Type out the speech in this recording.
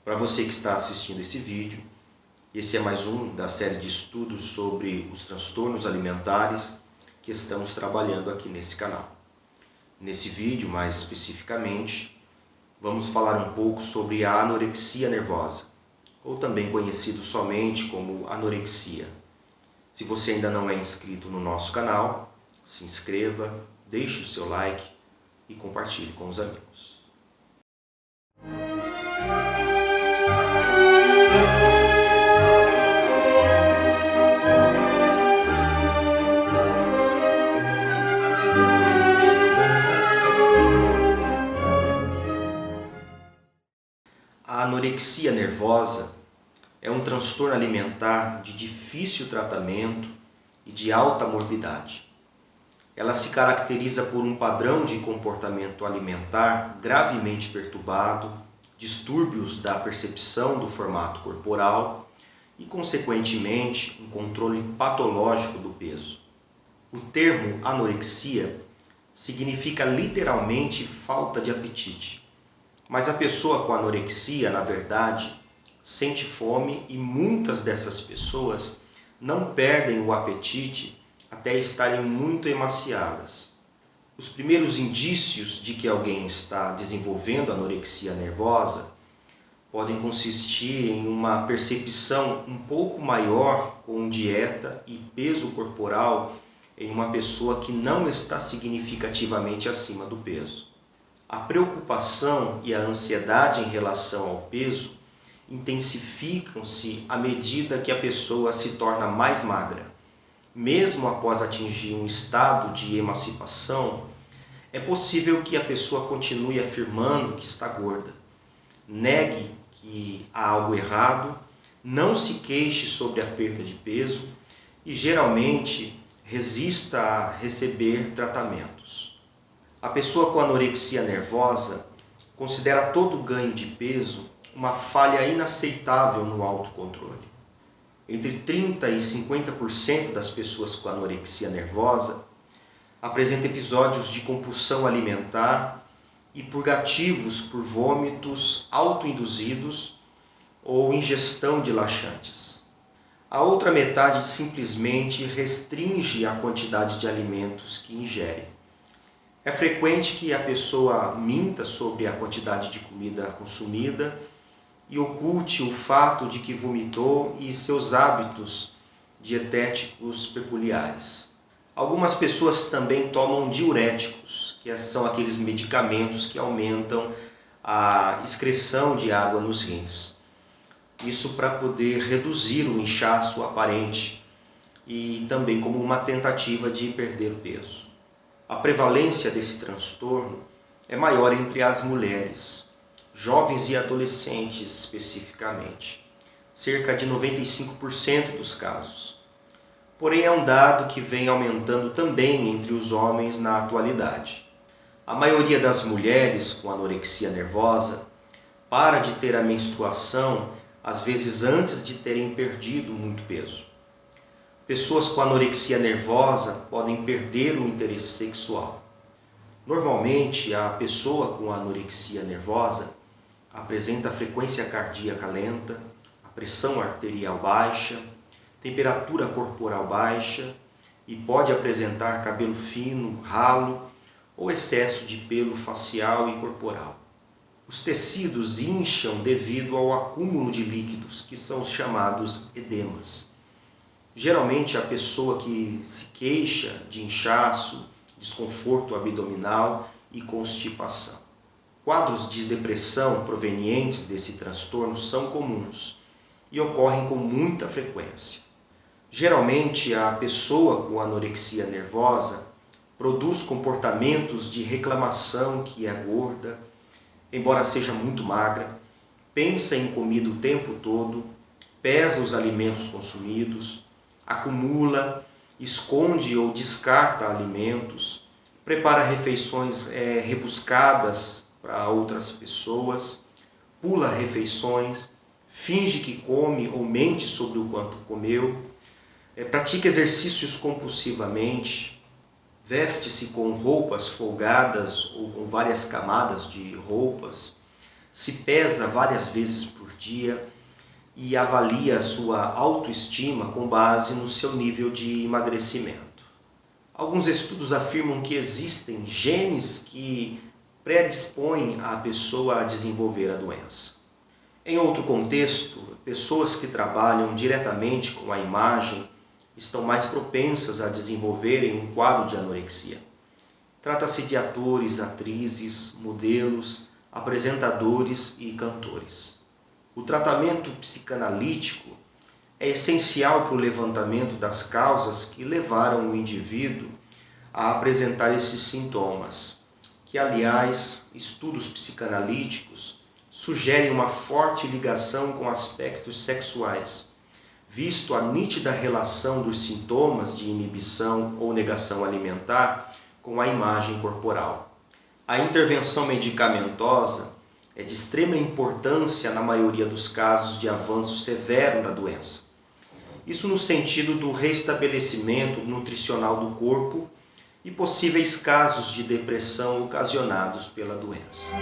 Para você que está assistindo esse vídeo, esse é mais um da série de estudos sobre os transtornos alimentares que estamos trabalhando aqui nesse canal. Nesse vídeo, mais especificamente, vamos falar um pouco sobre a anorexia nervosa, ou também conhecido somente como anorexia. Se você ainda não é inscrito no nosso canal, se inscreva, deixe o seu like e compartilhe com os amigos. A anorexia nervosa é um transtorno alimentar de difícil tratamento e de alta morbidade. Ela se caracteriza por um padrão de comportamento alimentar gravemente perturbado, distúrbios da percepção do formato corporal e, consequentemente, um controle patológico do peso. O termo anorexia significa literalmente falta de apetite, mas a pessoa com anorexia, na verdade, sente fome e muitas dessas pessoas não perdem o apetite até estarem muito emaciadas. Os primeiros indícios de que alguém está desenvolvendo anorexia nervosa podem consistir em uma percepção um pouco maior com dieta e peso corporal em uma pessoa que não está significativamente acima do peso. A preocupação e a ansiedade em relação ao peso intensificam-se à medida que a pessoa se torna mais magra. Mesmo após atingir um estado de emancipação, é possível que a pessoa continue afirmando que está gorda, negue que há algo errado, não se queixe sobre a perda de peso e geralmente resista a receber tratamentos. A pessoa com anorexia nervosa considera todo ganho de peso uma falha inaceitável no autocontrole. Entre 30% e 50% das pessoas com anorexia nervosa apresentam episódios de compulsão alimentar e purgativos por vômitos autoinduzidos ou ingestão de laxantes. A outra metade simplesmente restringe a quantidade de alimentos que ingere. É frequente que a pessoa minta sobre a quantidade de comida consumida e oculte o fato de que vomitou e seus hábitos dietéticos peculiares. Algumas pessoas também tomam diuréticos, que são aqueles medicamentos que aumentam a excreção de água nos rins. Isso para poder reduzir o inchaço aparente e também como uma tentativa de perder peso. A prevalência desse transtorno é maior entre as mulheres, jovens e adolescentes especificamente, cerca de 95% dos casos. Porém, é um dado que vem aumentando também entre os homens na atualidade. A maioria das mulheres com anorexia nervosa para de ter a menstruação, às vezes antes de terem perdido muito peso. Pessoas com anorexia nervosa podem perder o interesse sexual. Normalmente, a pessoa com anorexia nervosa apresenta frequência cardíaca lenta, a pressão arterial baixa, temperatura corporal baixa e pode apresentar cabelo fino, ralo ou excesso de pelo facial e corporal. Os tecidos incham devido ao acúmulo de líquidos, que são os chamados edemas. Geralmente, a pessoa que se queixa de inchaço, desconforto abdominal e constipação. Quadros de depressão provenientes desse transtorno são comuns e ocorrem com muita frequência. Geralmente, a pessoa com anorexia nervosa produz comportamentos de reclamação que é gorda, embora seja muito magra, pensa em comida o tempo todo, pesa os alimentos consumidos, acumula, esconde ou descarta alimentos, prepara refeições rebuscadas para outras pessoas, pula refeições, finge que come ou mente sobre o quanto comeu, pratica exercícios compulsivamente, veste-se com roupas folgadas ou com várias camadas de roupas, se pesa várias vezes por dia e avalia a sua autoestima com base no seu nível de emagrecimento. Alguns estudos afirmam que existem genes que predispõem a pessoa a desenvolver a doença. Em outro contexto, pessoas que trabalham diretamente com a imagem estão mais propensas a desenvolverem um quadro de anorexia. Trata-se de atores, atrizes, modelos, apresentadores e cantores. O tratamento psicanalítico é essencial para o levantamento das causas que levaram o indivíduo a apresentar esses sintomas, que, aliás, estudos psicanalíticos sugerem uma forte ligação com aspectos sexuais, visto a nítida relação dos sintomas de inibição ou negação alimentar com a imagem corporal. A intervenção medicamentosa é de extrema importância na maioria dos casos de avanço severo da doença. Isso no sentido do restabelecimento nutricional do corpo e possíveis casos de depressão ocasionados pela doença.